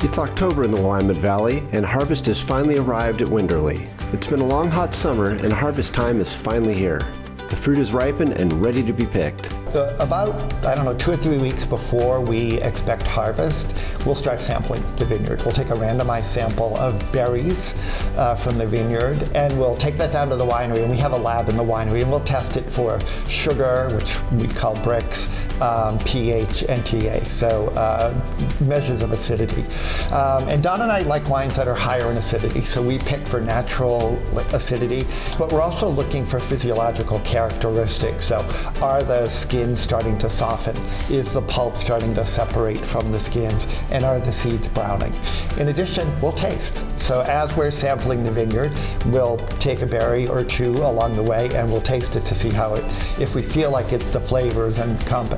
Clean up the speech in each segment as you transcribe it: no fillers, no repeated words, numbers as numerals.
It's October in the Willamette Valley, and harvest has finally arrived at Winderlea. It's been a long, hot summer, and harvest time is finally here. The fruit is ripened and ready to be picked. About, 2 or 3 weeks before we expect harvest, we'll start sampling the vineyard. We'll take a randomized sample of berries from the vineyard, and we'll take that down to the winery, and we have a lab in the winery, and we'll test it for sugar, which we call bricks, pH, and TA, so measures of acidity. And Don and I like wines that are higher in acidity, so we pick for natural acidity, but we're also looking for physiological characteristics. So are the skins starting to soften? Is the pulp starting to separate from the skins? And are the seeds browning? In addition, we'll taste. So as we're sampling the vineyard, we'll take a berry or two along the way, and we'll taste it to see how if we feel like the flavors and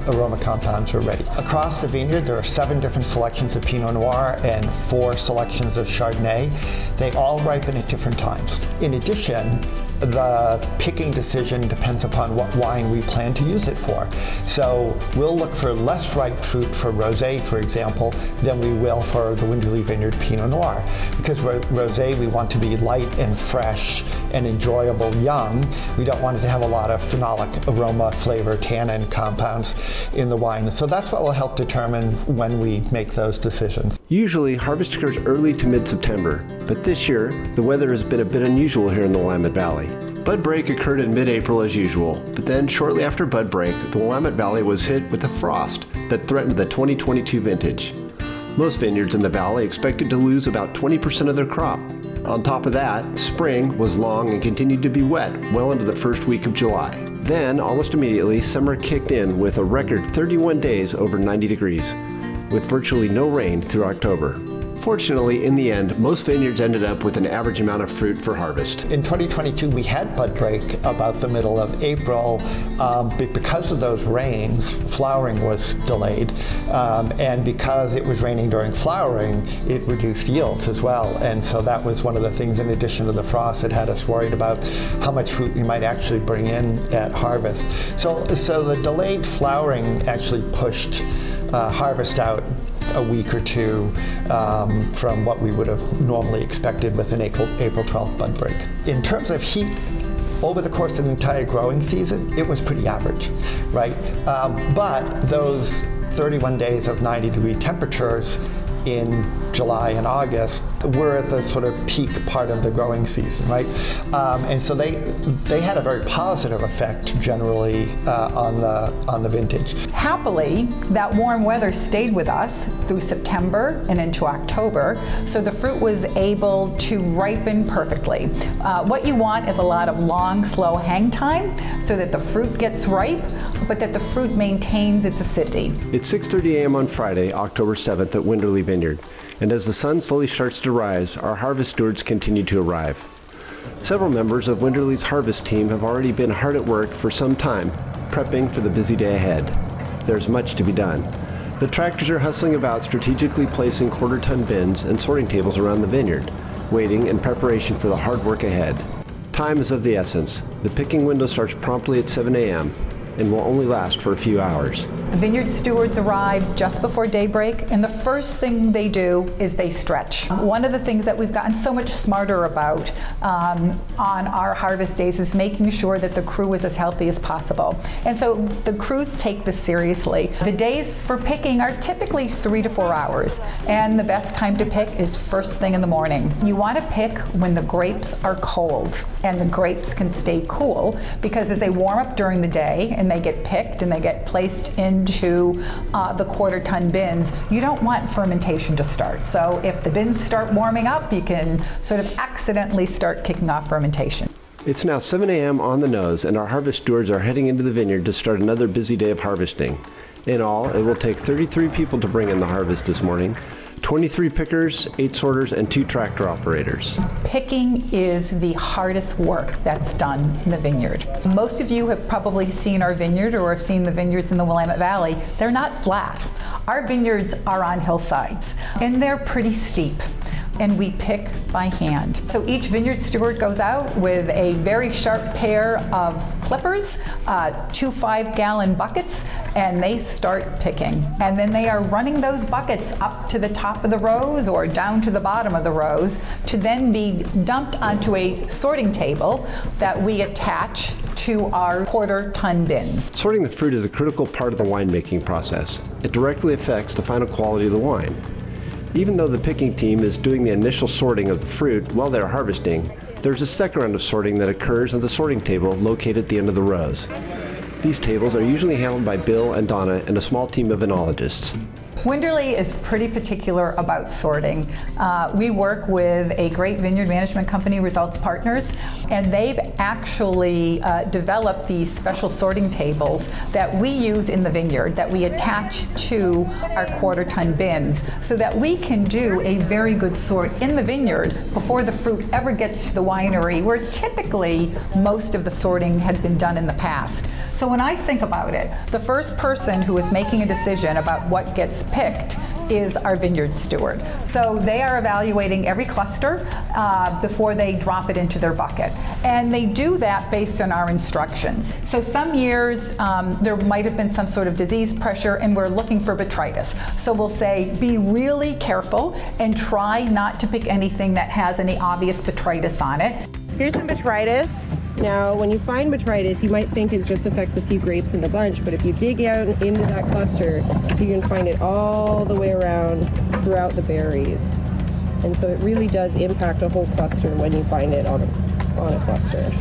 aroma compounds are ready. Across the vineyard, there are 7 different selections of Pinot Noir and 4 selections of Chardonnay. They all ripen at different times. In addition, the picking decision depends upon what wine we plan to use it for. So we'll look for less ripe fruit for rosé, for example, than we will for the Winderlea Vineyard Pinot Noir. Because rosé, we want to be light and fresh and enjoyable young. We don't want it to have a lot of phenolic aroma, flavor, tannin compounds in the wine. So that's what will help determine when we make those decisions. Usually, harvest occurs early to mid-September, but this year, the weather has been a bit unusual here in the Willamette Valley. Bud break occurred in mid-April as usual, but then shortly after bud break, the Willamette Valley was hit with a frost that threatened the 2022 vintage. Most vineyards in the valley expected to lose about 20% of their crop. On top of that, spring was long and continued to be wet well into the first week of July. Then, almost immediately, summer kicked in with a record 31 days over 90 degrees, with virtually no rain through October. Fortunately, in the end, most vineyards ended up with an average amount of fruit for harvest. In 2022, we had bud break about the middle of April, but because of those rains, flowering was delayed, and because it was raining during flowering, it reduced yields as well, and so that was one of the things, in addition to the frost, that had us worried about how much fruit we might actually bring in at harvest. So the delayed flowering actually pushed harvest out a week or two from what we would have normally expected with an April 12th bud break. In terms of heat, over the course of the entire growing season, it was pretty average, right? But those 31 days of 90-degree temperatures in July and August were at the sort of peak part of the growing season, right? And so they had a very positive effect generally on the vintage. Happily, that warm weather stayed with us through September and into October, so the fruit was able to ripen perfectly. What you want is a lot of long, slow hang time so that the fruit gets ripe, but that the fruit maintains its acidity. It's 6:30 a.m. on Friday, October 7th at Winderlea Vineyard, and as the sun slowly starts to rise, our harvest stewards continue to arrive. Several members of Winderlea's harvest team have already been hard at work for some time, prepping for the busy day ahead. There's much to be done. The tractors are hustling about, strategically placing quarter-ton bins and sorting tables around the vineyard, waiting in preparation for the hard work ahead. Time is of the essence. The picking window starts promptly at 7 a.m. and will only last for a few hours. The vineyard stewards arrive just before daybreak, and the first thing they do is they stretch. One of the things that we've gotten so much smarter about on our harvest days is making sure that the crew is as healthy as possible. And so the crews take this seriously. The days for picking are typically 3 to 4 hours, and the best time to pick is first thing in the morning. You want to pick when the grapes are cold and the grapes can stay cool, because as they warm up during the day and they get picked and they get placed into the quarter-ton bins, you don't want fermentation to start. So if the bins start warming up, you can sort of accidentally start kicking off fermentation. It's now 7 a.m. on the nose, and our harvest stewards are heading into the vineyard to start another busy day of harvesting. In all, it will take 33 people to bring in the harvest this morning, 23 pickers, 8 sorters, and 2 tractor operators. Picking is the hardest work that's done in the vineyard. Most of you have probably seen our vineyard or have seen the vineyards in the Willamette Valley. They're not flat. Our vineyards are on hillsides, and they're pretty steep. and we pick by hand. So each vineyard steward goes out with a very sharp pair of clippers, 2 5-gallon buckets, and they start picking. And then they are running those buckets up to the top of the rows or down to the bottom of the rows to then be dumped onto a sorting table that we attach to our quarter-ton bins. Sorting the fruit is a critical part of the winemaking process. It directly affects the final quality of the wine. Even though the picking team is doing the initial sorting of the fruit while they're harvesting, there's a second round of sorting that occurs at the sorting table located at the end of the rows. These tables are usually handled by Bill and Donna and a small team of enologists. Winderlea is pretty particular about sorting. We work with a great vineyard management company, Results Partners, and they've actually developed these special sorting tables that we use in the vineyard that we attach to our quarter-ton bins so that we can do a very good sort in the vineyard before the fruit ever gets to the winery, where typically most of the sorting had been done in the past. So when I think about it, the first person who is making a decision about what gets picked is our vineyard steward. So they are evaluating every cluster before they drop it into their bucket. And they do that based on our instructions. So some years there might have been some sort of disease pressure and we're looking for botrytis. So we'll say, be really careful and try not to pick anything that has any obvious botrytis on it. Here's some botrytis. Now, when you find botrytis, you might think it just affects a few grapes in the bunch, but if you dig out into that cluster, you can find it all the way around throughout the berries. And so it really does impact a whole cluster when you find it on a cluster.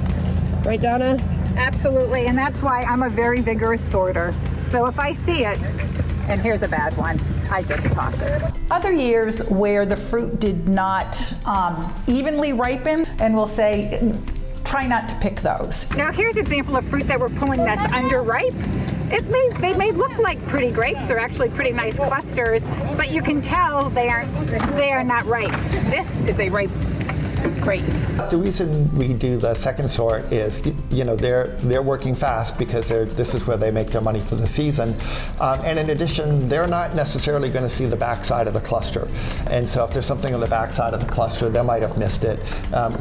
Right, Donna? Absolutely, and that's why I'm a very vigorous sorter. So if I see it, and here's a bad one, I just toss it. Other years where the fruit did not evenly ripen, and we'll say, try not to pick those. Now here's an example of fruit that we're pulling that's underripe. They may look like pretty grapes, or actually pretty nice clusters, but you can tell they are not ripe. This is a ripe grape. The reason we do the second sort is, they're working fast because this is where they make their money for the season. And in addition, they're not necessarily going to see the backside of the cluster. And so if there's something on the backside of the cluster, they might have missed it.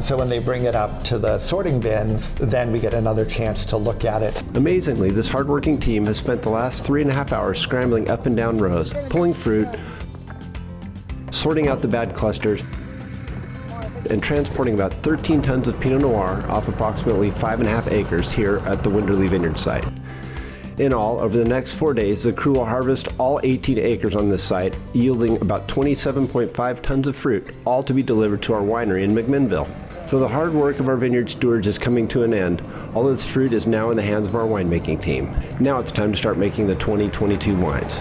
So when they bring it up to the sorting bins, then we get another chance to look at it. Amazingly, this hardworking team has spent the last 3.5 hours scrambling up and down rows, pulling fruit, sorting out the bad clusters, and transporting about 13 tons of Pinot Noir off approximately 5.5 acres here at the Winderlea Vineyard site. In all, over the next 4 days, the crew will harvest all 18 acres on this site, yielding about 27.5 tons of fruit, all to be delivered to our winery in McMinnville. So the hard work of our vineyard stewards is coming to an end. All this fruit is now in the hands of our winemaking team. Now it's time to start making the 2022 wines.